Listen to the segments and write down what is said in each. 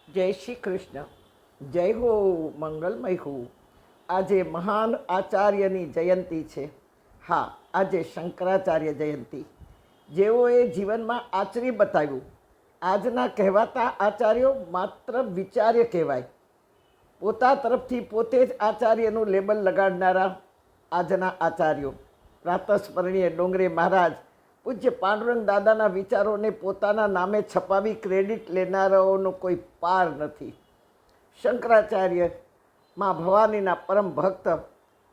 જય શ્રી કૃષ્ણ. જય હો, મંગલમય હો. આજે મહાન આચાર્યની જયંતિ છે. હા, આજે શંકરાચાર્ય જયંતિ. જેઓએ જીવનમાં આચરી બતાવ્યું. આજના કહેવાતા આચાર્યો માત્ર વિચાર્ય કહેવાય. પોતા તરફથી પોતે જ આચાર્યનું લેબલ લગાડનારા આજના આચાર્યો. પ્રાતસ્મરણીય ડોંગરે મહારાજ પૂજ્ય પાંડુરંગ દાદાના વિચારોને પોતાના નામે છપાવી ક્રેડિટ લેનારાઓનો કોઈ પાર નથી. શંકરાચાર્ય મા ભવાનીના પરમ ભક્ત,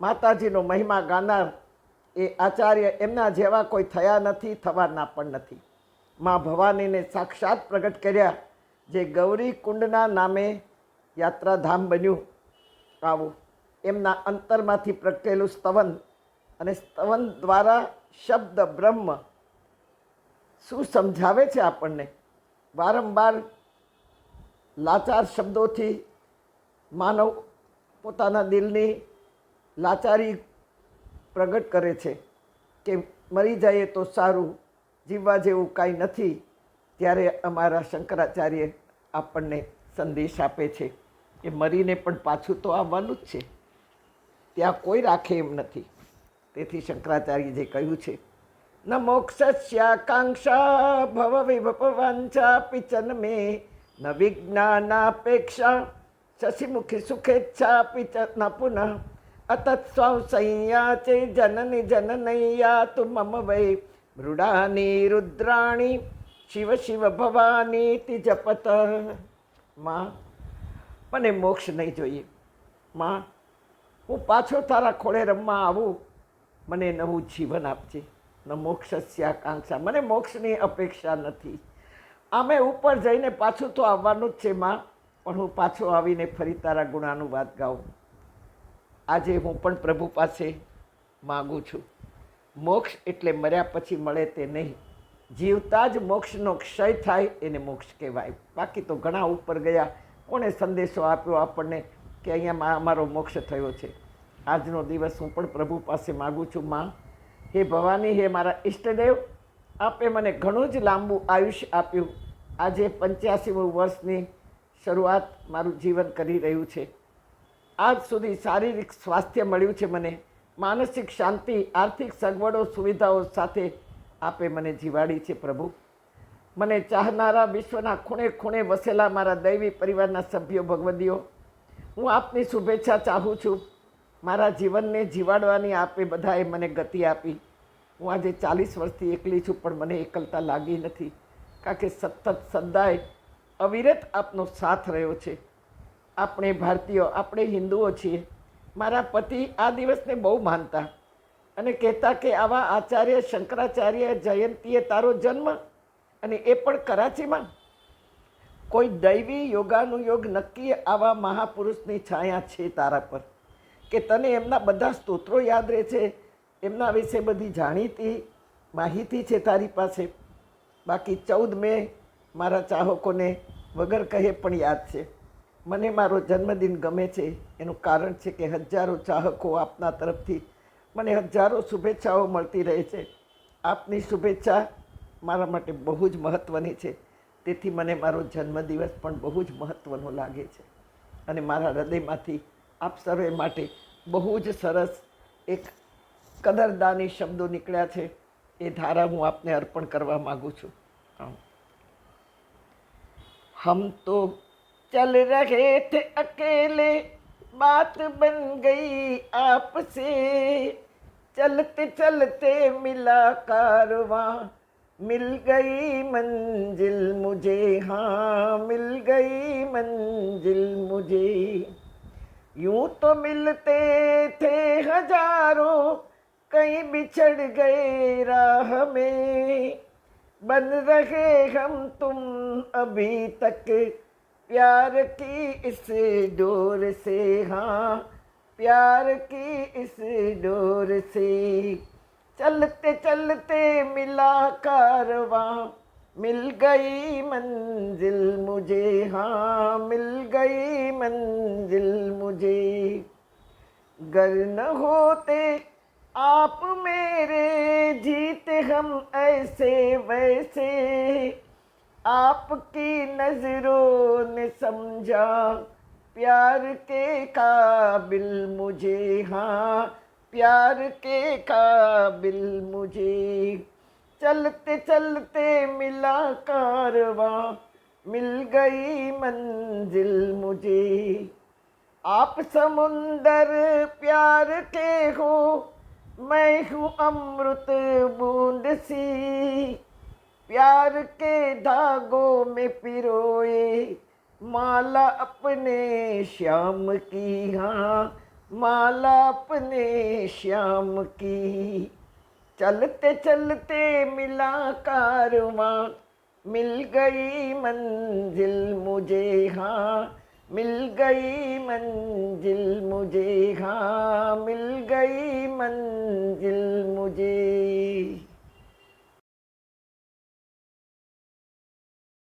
માતાજીનો મહિમા ગાનાર એ આચાર્ય એમના જેવા કોઈ થયા નથી, થવાના પણ નથી. મા ભવાનીને સાક્ષાત પ્રગટ કર્યા, જે ગૌરી કુંડના નામે યાત્રાધામ બન્યું. આવું એમના અંતરમાંથી પ્રગટેલું સ્તવન, અને સ્તવન દ્વારા શબ્દ બ્રહ્મ શું સમજાવે છે આપણને. વારંવાર લાચાર શબ્દોથી માનવ પોતાના દિલની લાચારી પ્રગટ કરે છે કે મરી જઈએ તો સારું, જીવવા જેવું કાંઈ નથી. ત્યારે અમારા શંકરાચાર્ય આપણને સંદેશ આપે છે કે મરીને પણ પાછું તો આવવાનું જ છે, ત્યાં કોઈ રાખે એમ નથી. તેથી શંકરાચાર્ય જે કહ્યું છે, ન મોક્ષસ્યાકાંક્ષા ભવ વિભવાંચા પિચન મે, ન વિજ્ઞાનાપેક્ષા શશિમુખી સુખેચ્છા પિચન પુનઃ, અતત સ્વસંયાચે જનની જનનૈયા તુ મમ વૈ મૃડાની રુદ્રાણી શિવ શિવ ભવાની તિજપત. માં, મને મોક્ષ નહીં જોઈએ. માં, હું પાછો તારા ખોળે રમવા આવું, મને નવું જીવન આપજે. ન મોક્ષસ્યાકાંક્ષા, મને મોક્ષની અપેક્ષા નથી. આમે ઉપર જઈને પાછું તો આવવાનું જ છે માં, પણ હું પાછો આવીને ફરી તારા ગુણાનુવાદ ગાઉં. આજે હું પણ પ્રભુ પાસે માગું છું. મોક્ષ એટલે મર્યા પછી મળે તે નહીં, જીવતા જ મોક્ષનો ક્ષય થાય એને મોક્ષ કહેવાય. બાકી તો ઘણા ઉપર ગયા. કોણે સંદેશો આપ્યો આપણને કે અહીંયા અમારો મોક્ષ થયો છે? આજનો દિવસ હું પણ પ્રભુ પાસે માગું છું. માં, હે ભવાની, હે મારા ઈષ્ટદેવ, આપે મને ઘણું જ લાંબુ આયુષ્ય આપ્યું. આજે 85મું વર્ષની શરૂઆત મારું જીવન કરી રહ્યું છે. આજ સુધી શારીરિક સ્વાસ્થ્ય મળ્યું છે મને, માનસિક શાંતિ, આર્થિક સગવડો સુવિધાઓ સાથે આપે મને જીવાડી છે. પ્રભુ, મને ચાહનારા વિશ્વના ખૂણે ખૂણે વસેલા મારા દૈવી પરિવારના સભ્યો, ભગવદીઓ, હું આપની શુભેચ્છા ચાહું છું. મારા જીવનને જીવાડવાની આપે બધાએ મને ગતિ આપી. હું આજે 40 વર્ષથી એકલી છું, પણ મને એકલતા લાગી નથી, કારણ કે સતત સદાય અવિરત આપનો સાથ રહ્યો છે. આપણે ભારતીયો, આપણે હિન્દુઓ છીએ. મારા પતિ આ દિવસને બહુ માનતા અને કહેતા કે આવા આચાર્ય શંકરાચાર્ય જયંતીએ તારો જન્મ, અને એ પણ કરાચીમાં. કોઈ દૈવી યોગાનુયોગ નક્કી આવા મહાપુરુષની છાયા છે તારા પર, કે તને એમના બધા સ્તોત્રો યાદ રહે છે, એમના વિશે બધી જાણીતી માહિતી છે તારી પાસે. બાકી 14 મે મારા ચાહકોને વગર કહે પણ યાદ છે. મને મારો જન્મદિન ગમે છે. એનું કારણ છે કે હજારો ચાહકો આપના તરફથી મને હજારો શુભેચ્છાઓ મળતી રહે છે. આપની શુભેચ્છા મારા માટે બહુ જ મહત્ત્વની છે. તેથી મને મારો જન્મદિવસ પણ બહુ જ મહત્ત્વનો લાગે છે. અને મારા હૃદયમાંથી આપ સર્વે માટે બહુ જ સરસ એક કદરદાની શબ્દો નીકળ્યા છે. એ ધારા હું આપને અર્પણ કરવા માગું છું. હમ તો चल रहे थे अकेले, बात बन गई आपसे, चलते चलते मिला कारवां, मिल गई मंजिल मुझे, हाँ मिल गई मंजिल मुझे. यूं तो मिलते थे हजारों, कहीं बिछड़ गए राह में, बन रहे हम तुम अभी तक प्यार की इस डोर से, हाँ प्यार की इस डोर से. चलते चलते मिला कारवां, मिल गई मंजिल मुझे, हाँ मिल गई मंजिल मुझे. गर न होते आप मेरे, जीते हम ऐसे वैसे, आपकी नजरों ने समझा प्यार के काबिल मुझे, हाँ प्यार के काबिल मुझे। चलते चलते मिला कारवां, मिल गई मंजिल मुझे। आप समुंदर प्यार के हो, मैं हूँ अमृत बूंद सी। प्यार के धागों में पिरोए माला अपने श्याम की, हाँ माला अपने श्याम की। चलते चलते मिला कारवां, मिल गई मंजिल मुझे, हाँ मिल गई मंजिल मुझे, हाँ मिल गई मंजिल मुझे।